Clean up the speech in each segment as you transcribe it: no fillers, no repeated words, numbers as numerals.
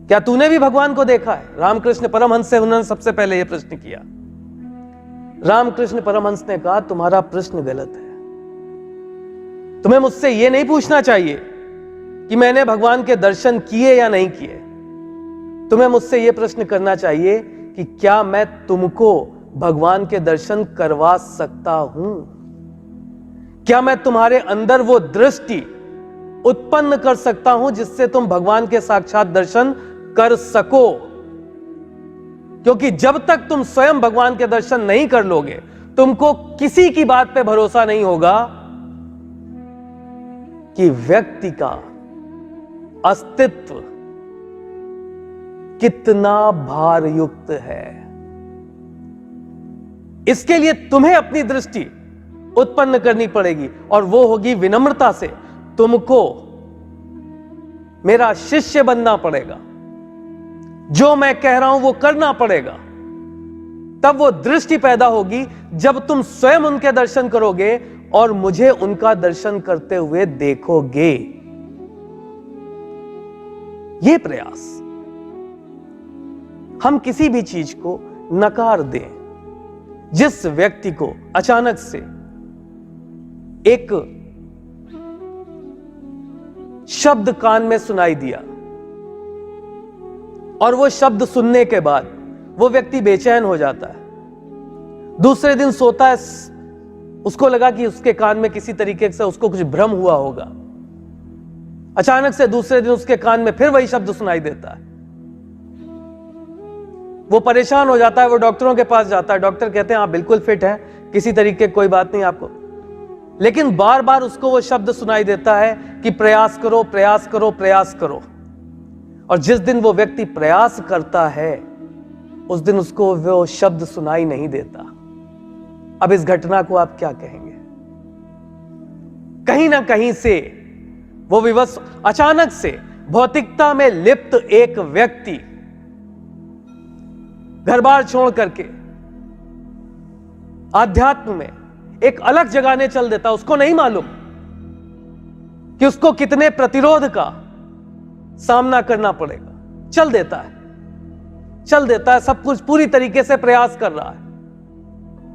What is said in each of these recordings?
क्या तूने भी भगवान को देखा है? रामकृष्ण परमहंस से उन्होंने सबसे पहले यह प्रश्न किया। रामकृष्ण परमहंस ने कहा, तुम्हारा प्रश्न गलत है। तुम्हें मुझसे यह नहीं पूछना चाहिए कि मैंने भगवान के दर्शन किए या नहीं किए। तुम्हें मुझसे यह प्रश्न करना चाहिए कि क्या मैं तुमको भगवान के दर्शन करवा सकता हूं? क्या मैं तुम्हारे अंदर वो दृष्टि उत्पन्न कर सकता हूं जिससे तुम भगवान के साक्षात दर्शन कर सको? क्योंकि जब तक तुम स्वयं भगवान के दर्शन नहीं कर लोगे, तुमको किसी की बात पे भरोसा नहीं होगा कि व्यक्ति का अस्तित्व कितना भारयुक्त है। इसके लिए तुम्हें अपनी दृष्टि उत्पन्न करनी पड़ेगी और वो होगी विनम्रता से। तुमको मेरा शिष्य बनना पड़ेगा, जो मैं कह रहा हूं वो करना पड़ेगा। तब वो दृष्टि पैदा होगी जब तुम स्वयं उनके दर्शन करोगे और मुझे उनका दर्शन करते हुए देखोगे। ये प्रयास, हम किसी भी चीज को नकार दें। जिस व्यक्ति को अचानक से एक शब्द कान में सुनाई दिया और वो शब्द सुनने के बाद वो व्यक्ति बेचैन हो जाता है, दूसरे दिन सोता है, उसको लगा कि उसके कान में किसी तरीके से उसको कुछ भ्रम हुआ होगा। अचानक से दूसरे दिन उसके कान में फिर वही शब्द सुनाई देता है। वो परेशान हो जाता है, वो डॉक्टरों के पास जाता है। डॉक्टर कहते हैं आप बिल्कुल फिट हैं, किसी तरीके कोई बात नहीं आपको। लेकिन बार बार उसको वो शब्द सुनाई देता है कि प्रयास करो, प्रयास करो, प्रयास करो। और जिस दिन वो व्यक्ति प्रयास करता है, उस दिन उसको वो शब्द सुनाई नहीं देता। अब इस घटना को आप क्या कहेंगे? कहीं ना कहीं से वो विवश, अचानक से भौतिकता में लिप्त एक व्यक्ति घर बार छोड़ करके आध्यात्म में एक अलग जगह चल देता। उसको नहीं मालूम कि उसको कितने प्रतिरोध का सामना करना पड़ेगा। चल देता है, सब कुछ पूरी तरीके से प्रयास कर रहा है,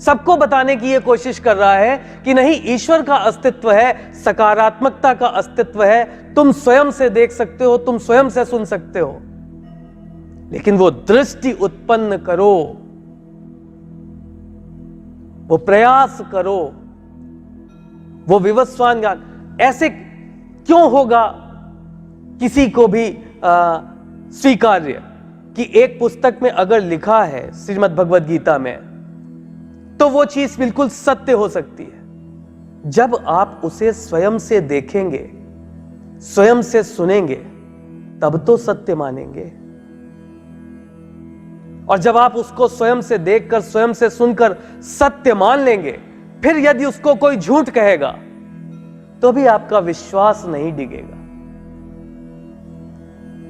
सबको बताने की यह कोशिश कर रहा है कि नहीं, ईश्वर का अस्तित्व है, सकारात्मकता का अस्तित्व है, तुम स्वयं से देख सकते हो, तुम स्वयं से सुन सकते हो। लेकिन वो दृष्टि उत्पन्न करो, वो प्रयास करो, वो विवस्वान ज्ञान। ऐसे क्यों होगा किसी को भी स्वीकार्य कि एक पुस्तक में अगर लिखा है श्रीमद् भगवद गीता में, तो वो चीज बिल्कुल सत्य हो सकती है। जब आप उसे स्वयं से देखेंगे, स्वयं से सुनेंगे, तब तो सत्य मानेंगे। और जब आप उसको स्वयं से देखकर, स्वयं से सुनकर सत्य मान लेंगे, फिर यदि उसको कोई झूठ कहेगा तो भी आपका विश्वास नहीं डिगेगा।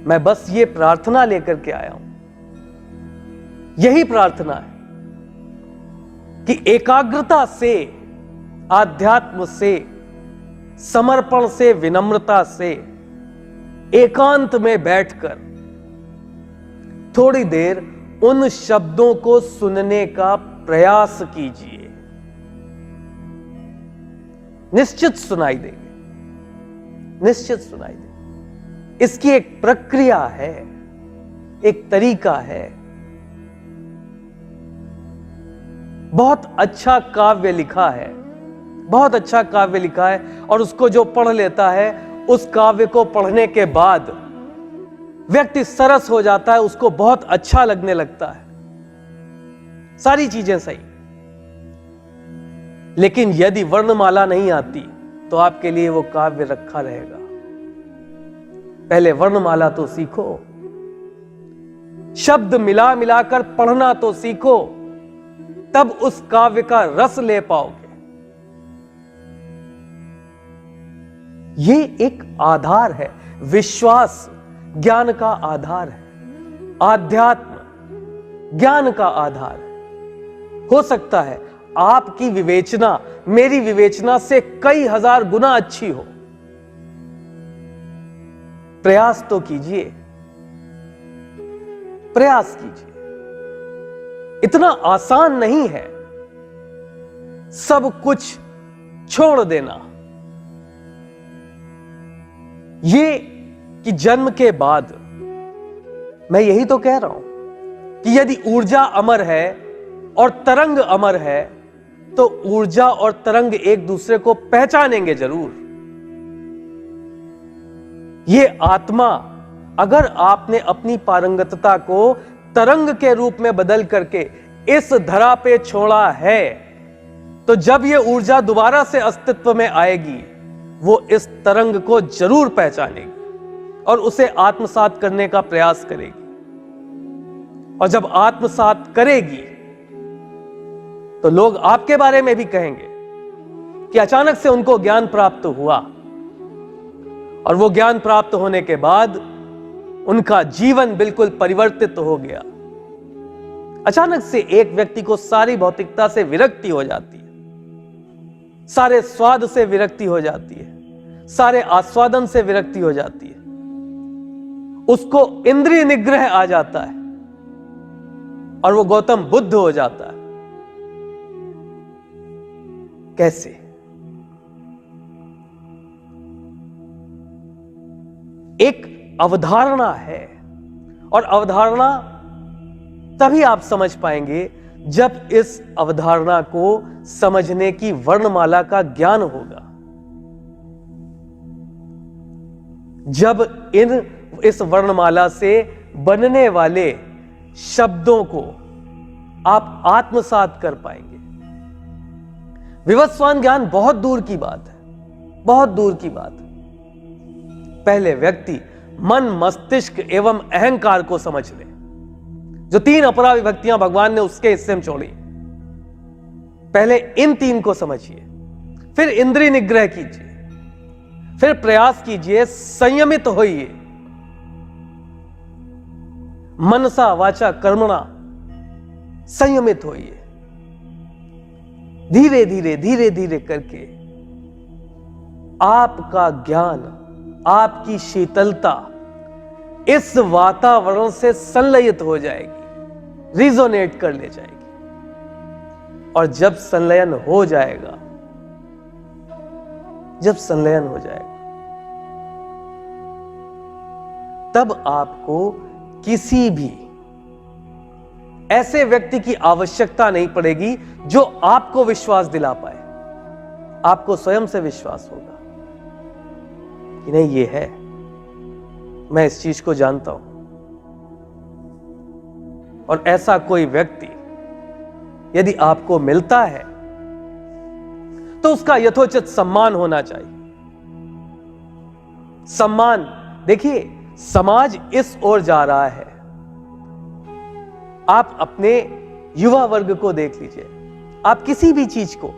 मैं बस ये प्रार्थना लेकर के आया हूं, यही प्रार्थना है कि एकाग्रता से, आध्यात्म से, समर्पण से, विनम्रता से एकांत में बैठकर थोड़ी देर उन शब्दों को सुनने का प्रयास कीजिए। निश्चित सुनाई देंगे, निश्चित सुनाई देंगे। इसकी एक प्रक्रिया है, एक तरीका है। बहुत अच्छा काव्य लिखा है, बहुत अच्छा काव्य लिखा है, और उसको जो पढ़ लेता है, उस काव्य को पढ़ने के बाद व्यक्ति सरस हो जाता है, उसको बहुत अच्छा लगने लगता है, सारी चीजें सही। लेकिन यदि वर्णमाला नहीं आती तो आपके लिए वो काव्य रखा रहेगा। पहले वर्णमाला तो सीखो, शब्द मिला मिलाकर पढ़ना तो सीखो, तब उस काव्य का रस ले पाओगे। ये एक आधार है, विश्वास ज्ञान का आधार है, आध्यात्म ज्ञान का आधार है। हो सकता है आपकी विवेचना मेरी विवेचना से कई हजार गुना अच्छी हो। प्रयास तो कीजिए, प्रयास कीजिए। इतना आसान नहीं है सब कुछ छोड़ देना। ये कि जन्म के बाद, मैं यही तो कह रहा हूं कि यदि ऊर्जा अमर है और तरंग अमर है तो ऊर्जा और तरंग एक दूसरे को पहचानेंगे जरूर। ये आत्मा, अगर आपने अपनी पारंगतता को तरंग के रूप में बदल करके इस धरा पे छोड़ा है, तो जब ये ऊर्जा दोबारा से अस्तित्व में आएगी, वो इस तरंग को जरूर पहचानेगी और उसे आत्मसात करने का प्रयास करेगी। और जब आत्मसात करेगी तो लोग आपके बारे में भी कहेंगे कि अचानक से उनको ज्ञान प्राप्त हुआ, और वो ज्ञान प्राप्त होने के बाद उनका जीवन बिल्कुल परिवर्तित हो गया। अचानक से एक व्यक्ति को सारी भौतिकता से विरक्ति हो जाती है, सारे स्वाद से विरक्ति हो जाती है, सारे आस्वादन से विरक्ति हो जाती है, उसको इंद्रिय निग्रह आ जाता है और वो गौतम बुद्ध हो जाता है। कैसे? एक अवधारणा है, और अवधारणा तभी आप समझ पाएंगे जब इस अवधारणा को समझने की वर्णमाला का ज्ञान होगा। जब इस वर्णमाला से बनने वाले शब्दों को आप आत्मसात कर पाएंगे। विवस्वान ज्ञान बहुत दूर की बात है, बहुत दूर की बात है। पहले व्यक्ति मन, मस्तिष्क एवं अहंकार को समझ ले। जो 3 अपरा विभक्तियां भगवान ने उसके हिस्से में छोड़ी, पहले इन 3 को समझिए, फिर इंद्रिय निग्रह कीजिए, फिर प्रयास कीजिए, संयमित होइए, मनसा वाचा कर्मणा संयमित होइए। धीरे धीरे धीरे धीरे करके आपका ज्ञान, आपकी शीतलता इस वातावरण से संलयित हो जाएगी, रिजोनेट कर ले जाएगी। और जब संलयन हो जाएगा, जब संलयन हो जाएगा, तब आपको किसी भी ऐसे व्यक्ति की आवश्यकता नहीं पड़ेगी जो आपको विश्वास दिला पाए। आपको स्वयं से विश्वास होगा कि नहीं, ये है, मैं इस चीज को जानता हूं। और ऐसा कोई व्यक्ति यदि आपको मिलता है तो उसका यथोचित सम्मान होना चाहिए। सम्मान, देखिए, समाज इस ओर जा रहा है। आप अपने युवा वर्ग को देख लीजिए, आप किसी भी चीज को,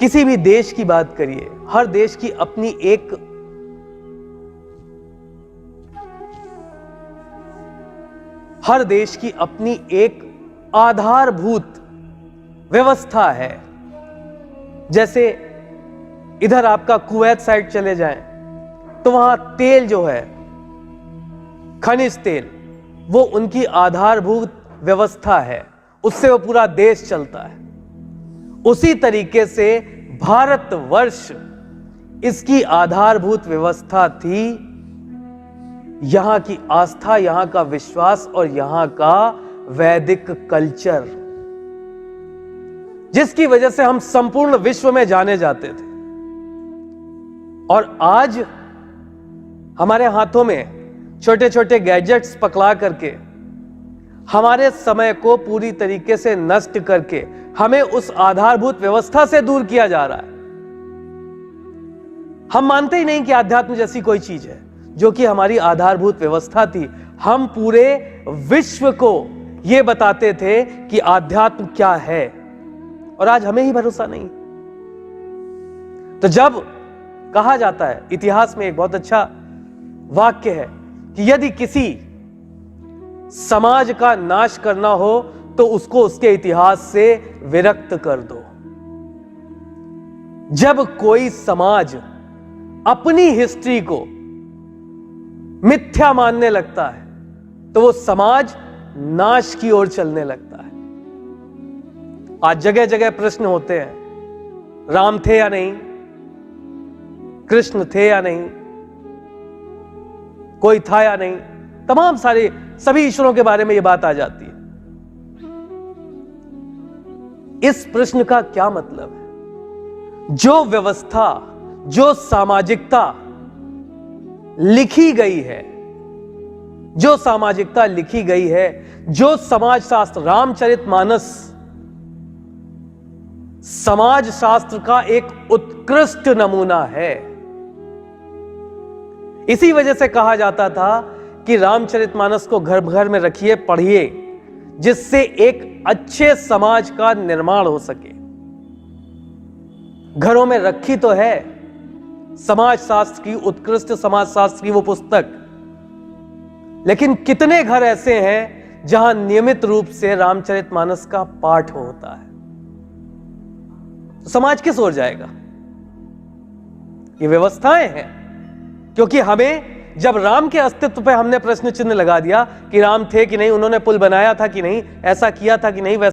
किसी भी देश की बात करिए, हर देश की अपनी एक आधारभूत व्यवस्था है। जैसे इधर आपका कुवैत साइड चले जाएं तो वहां तेल जो है, खनिज तेल, वो उनकी आधारभूत व्यवस्था है, उससे वो पूरा देश चलता है। उसी तरीके से भारतवर्ष, इसकी आधारभूत व्यवस्था थी यहां की आस्था, यहां का विश्वास और यहां का वैदिक कल्चर, जिसकी वजह से हम संपूर्ण विश्व में जाने जाते थे। और आज हमारे हाथों में छोटे छोटे गैजेट्स पकड़ा करके हमारे समय को पूरी तरीके से नष्ट करके हमें उस आधारभूत व्यवस्था से दूर किया जा रहा है। हम मानते ही नहीं कि आध्यात्म जैसी कोई चीज है जो कि हमारी आधारभूत व्यवस्था थी। हम पूरे विश्व को यह बताते थे कि आध्यात्म क्या है, और आज हमें ही भरोसा नहीं। तो जब कहा जाता है, इतिहास में एक बहुत अच्छा वाक्य है कि यदि किसी समाज का नाश करना हो तो उसको उसके इतिहास से विरक्त कर दो। जब कोई समाज अपनी हिस्ट्री को मिथ्या मानने लगता है तो वो समाज नाश की ओर चलने लगता है। आज जगह जगह प्रश्न होते हैं, राम थे या नहीं, कृष्ण थे या नहीं, कोई था या नहीं, तमाम सारे सभी ईश्वरों के बारे में यह बात आ जाती है। इस प्रश्न का क्या मतलब है? जो व्यवस्था, जो सामाजिकता लिखी गई है, जो सामाजिकता लिखी गई है, जो समाज शास्त्र, रामचरितमानस समाज शास्त्र का एक उत्कृष्ट नमूना है। इसी वजह से कहा जाता था कि रामचरितमानस को घर घर में रखिए, पढ़िए, जिससे एक अच्छे समाज का निर्माण हो सके। घरों में रखी तो है समाज शास्त्र की, उत्कृष्ट समाज शास्त्र की वो पुस्तक, लेकिन कितने घर ऐसे हैं जहां नियमित रूप से रामचरितमानस का पाठ होता है? तो समाज किस ओर जाएगा? ये व्यवस्थाएं हैं, क्योंकि हमें जब राम के अस्तित्व पे हमने प्रश्न चिन्ह लगा दिया कि राम थे कि नहीं, उन्होंने पुल बनाया था कि नहीं, ऐसा किया था कि नहीं, वैसा